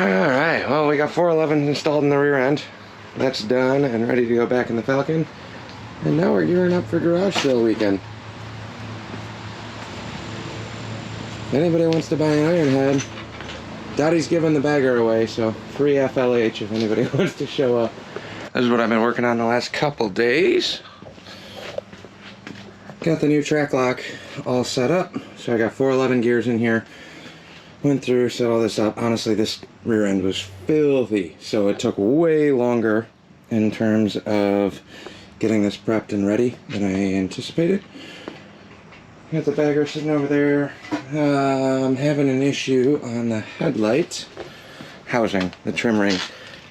Alright, well, we got 411 installed in the rear end. That's done and ready to go back in the Falcon. And now we're gearing up for garage sale weekend. If anybody wants to buy an iron head, Daddy's giving the bagger away, so free FLH if anybody wants to show up. This is what I've been working on the last couple days. Got the new track lock all set up. So I got 411 gears in here. Went through, set all this up. Honestly, this rear end was filthy, so it took way longer in terms of getting this prepped and ready than I anticipated. Got the bagger sitting over there. I'm having an issue on the headlight housing, the trim ring.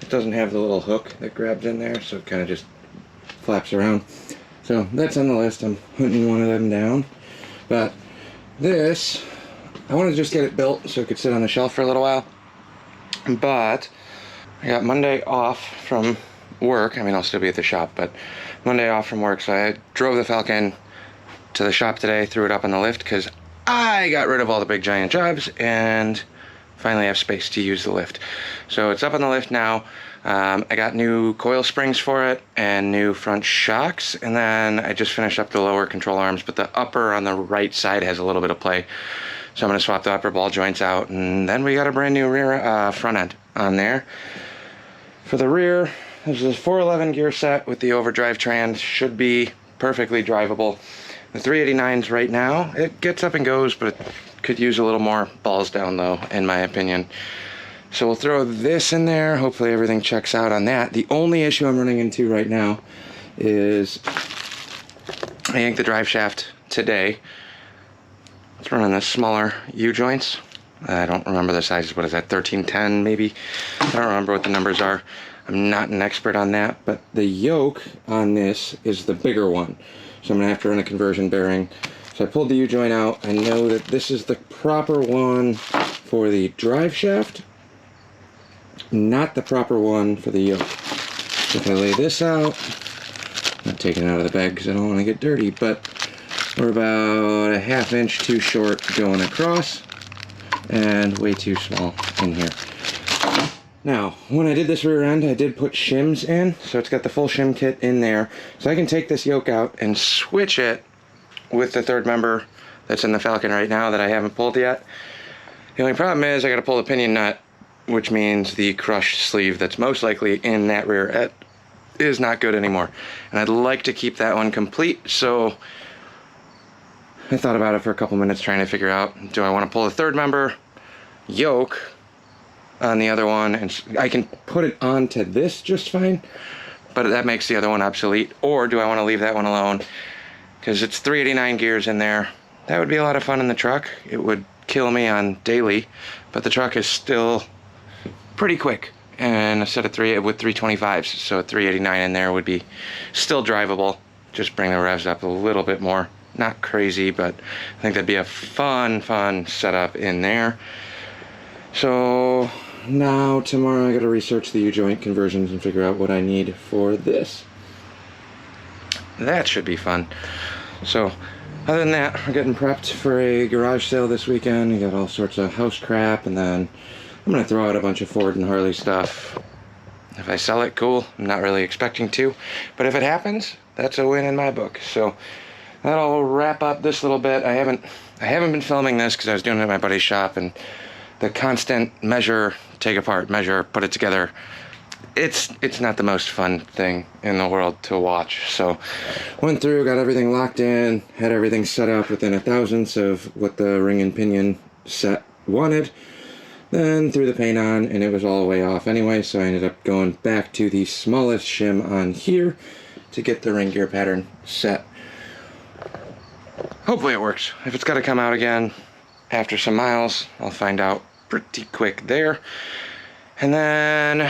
It doesn't have the little hook that grabs in there, so it kind of just flaps around. So that's on the list. I'm hunting one of them down. But this, I want to just get it built so it could sit on the shelf for a little while. But I got Monday off from work. I mean, I'll still be at the shop, but Monday off from work. So I drove the Falcon to the shop today, threw it up on the lift because I got rid of all the big giant jobs and finally have space to use the lift. So it's up on the lift now. I got new coil springs for it and new front shocks, and then I just finished up the lower control arms, but the upper on the right side has a little bit of play. So I'm going to swap the upper ball joints out, and then we got a brand new rear front end on there. For the rear, there's a 411 gear set with the overdrive trans. Should be perfectly drivable. The 389s right now, it gets up and goes, but it could use a little more balls down though, in my opinion. So we'll throw this in there. Hopefully everything checks out on that. The only issue I'm running into right now is I yanked the drive shaft today. It's running the smaller U-joints. I don't remember the sizes. What is that, 1310 maybe? I don't remember what the numbers are. I'm not an expert on that, but the yoke on this is the bigger one. So I'm gonna have to run a conversion bearing. So I pulled the U-joint out. I know that this is the proper one for the drive shaft, not the proper one for the yoke. So if I lay this out, I'm not taking it out of the bag because I don't want to get dirty, but we're about a ½ inch too short going across and way too small in here. Now, when I did this rear end, I did put shims in, so it's got the full shim kit in there. So I can take this yoke out and switch it with the third member that's in the Falcon right now that I haven't pulled yet. The only problem is I gotta pull the pinion nut, which means the crushed sleeve that's most likely in that rear end is not good anymore. And I'd like to keep that one complete, so I thought about it for a couple minutes trying to figure out, do I want to pull the third member yoke on the other one, and I can put it onto this just fine, but that makes the other one obsolete, or do I want to leave that one alone because it's 389 gears in there. That would be a lot of fun in the truck. It would kill me on daily, but the truck is still pretty quick, and a set of with 325s, so a 389 in there would be still drivable. Just bring the revs up a little bit more. Not crazy, but I think that'd be a fun setup in there. So now tomorrow I gotta research the U-joint conversions and figure out what I need for this. That should be fun. So other than that, we're getting prepped for a garage sale this weekend. We got all sorts of house crap, and then I'm gonna throw out a bunch of Ford and Harley stuff. If I sell it, cool. I'm not really expecting to, but if it happens, that's a win in my book. So that'll wrap up this little bit. I haven't been filming this because I was doing it at my buddy's shop, and the constant measure, take apart, measure, put it together, it's not the most fun thing in the world to watch. So went through, got everything locked in, had everything set up within a thousandths of what the ring and pinion set wanted, then threw the paint on, and it was all way off anyway, so I ended up going back to the smallest shim on here to get the ring gear pattern set. Hopefully it works. If it's got to come out again after some miles, I'll find out pretty quick there. And then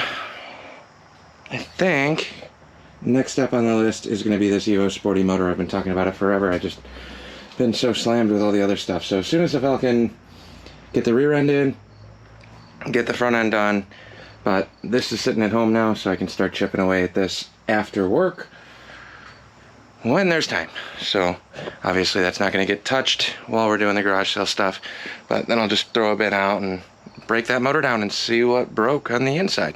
I think next up on the list is going to be this Evo Sporty motor. I've been talking about it forever. I just been so slammed with all the other stuff. So as soon as the Falcon, get the rear end in, get the front end done. But this is sitting at home now, so I can start chipping away at this after work when there's time. So obviously that's not going to get touched while we're doing the garage sale stuff, but then I'll just throw a bin out and break that motor down and see what broke on the inside.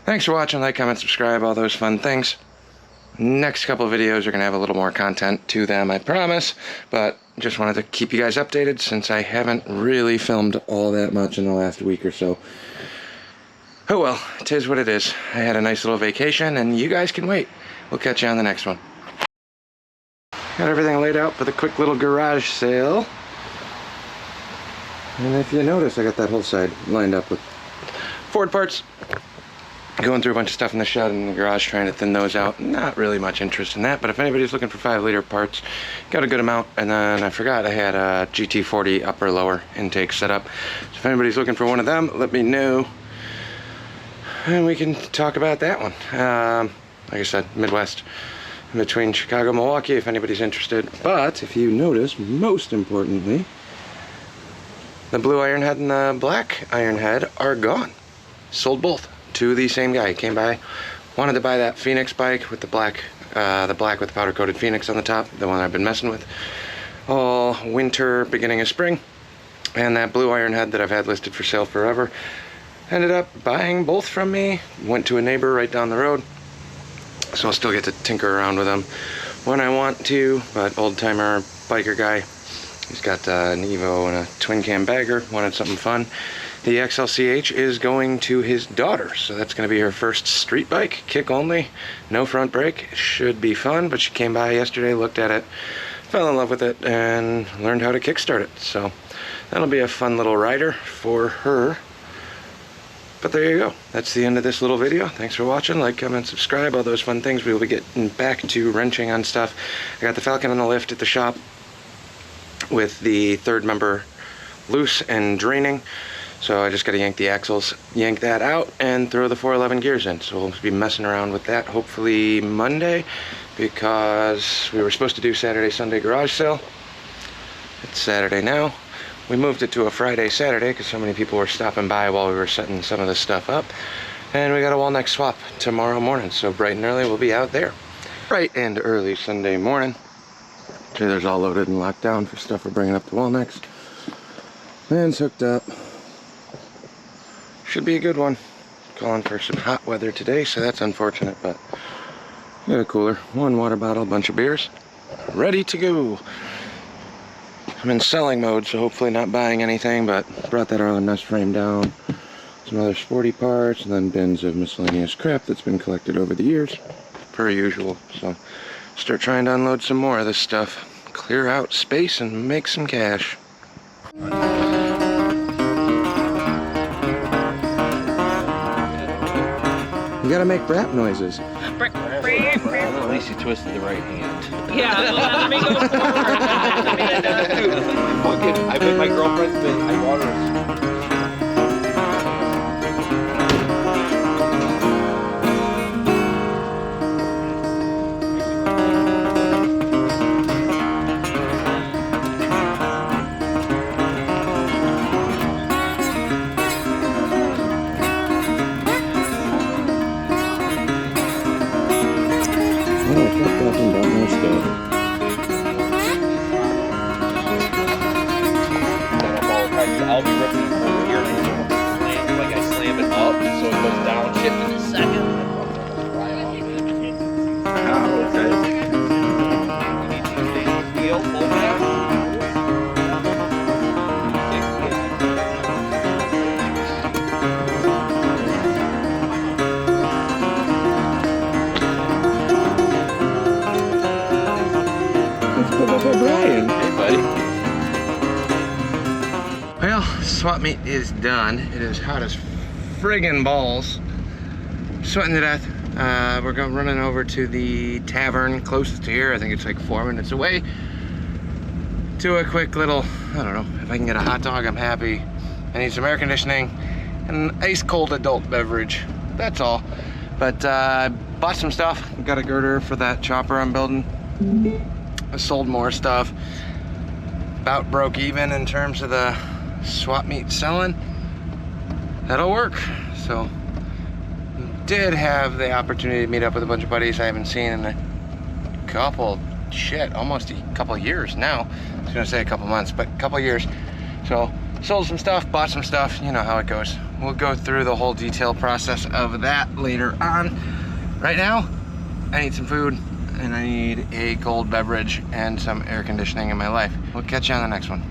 Thanks for watching. Like, comment, subscribe, all those fun things. Next couple of videos are going to have a little more content to them, I promise, but just wanted to keep you guys updated since I haven't really filmed all that much in the last week or so. Oh well, 'tis what it is. I had a nice little vacation and you guys can wait. We'll catch you on the next one. Got everything laid out for the quick little garage sale. And if you notice, I got that whole side lined up with Ford parts. Going through a bunch of stuff in the shed and the garage trying to thin those out. Not really much interest in that, but if anybody's looking for 5-liter parts, got a good amount. And then I forgot I had a GT40 upper lower intake set up. So if anybody's looking for one of them, let me know. And we can talk about that one. Like I said, Midwest, in between Chicago and Milwaukee, if anybody's interested. But if you notice, most importantly, the blue iron head and the black iron head are gone. Sold both to the same guy. He came by, wanted to buy that Phoenix bike with the black with the powder coated Phoenix on the top, the one I've been messing with all winter, beginning of spring, and that blue iron head that I've had listed for sale forever. Ended up buying both from me. Went to a neighbor right down the road, so I'll still get to tinker around with them when I want to. But old timer biker guy, he's got an Evo and a twin cam bagger, wanted something fun. The XLCH is going to his daughter, so that's going to be her first street bike, kick only, no front brake. Should be fun, but she came by yesterday, looked at it, fell in love with it, and learned how to kickstart it. So that'll be a fun little rider for her. But there you go. That's the end of this little video. Thanks for watching. Like, comment, subscribe, all those fun things. We will be getting back to wrenching on stuff. I got the Falcon on the lift at the shop with the third member loose and draining. So I just got to yank the axles, yank that out, and throw the 411 gears in. So we'll be messing around with that hopefully Monday, because we were supposed to do Saturday, Sunday garage sale. It's Saturday now. We moved it to a Friday, Saturday, because so many people were stopping by while we were setting some of this stuff up. And we got a Walneck Swap tomorrow morning, so bright and early we'll be out there. Bright and early Sunday morning. Trailer's all loaded and locked down for stuff we're bringing up to Walneck's. Man's hooked up. Should be a good one. Calling for some hot weather today, so that's unfortunate, but got a cooler, one water bottle, a bunch of beers, ready to go. I'm in selling mode, so hopefully not buying anything, but brought that RLMS frame down, some other sporty parts, and then bins of miscellaneous crap that's been collected over the years, per usual. So start trying to unload some more of this stuff, clear out space and make some cash. You gotta make rap noises. At least you twisted the right hand. Yeah, let me go forward. I bet my girlfriend's been, I water her. I'll be ripping it forward here, like I slam it up, so it goes down, shift in a second. Oh, okay. You need to take the wheel, pull back. Let's put up Brian. Hey, buddy. Well, swap meet is done. It is hot as friggin' balls. Sweating to death. We're running over to the tavern closest to here. I think it's like 4 minutes away. To a quick little, I don't know, if I can get a hot dog, I'm happy. I need some air conditioning and an ice cold adult beverage. That's all. But bought some stuff. Got a girder for that chopper I'm building. I sold more stuff. About broke even in terms of the swap meet selling. That'll work. So did have the opportunity to meet up with a bunch of buddies I haven't seen in a couple, almost a couple years now. I was gonna say a couple months, but a couple years. So sold some stuff, bought some stuff, you know how it goes. We'll go through the whole detail process of that later on. Right now, I need some food and I need a cold beverage and some air conditioning in my life. We'll catch you on the next one.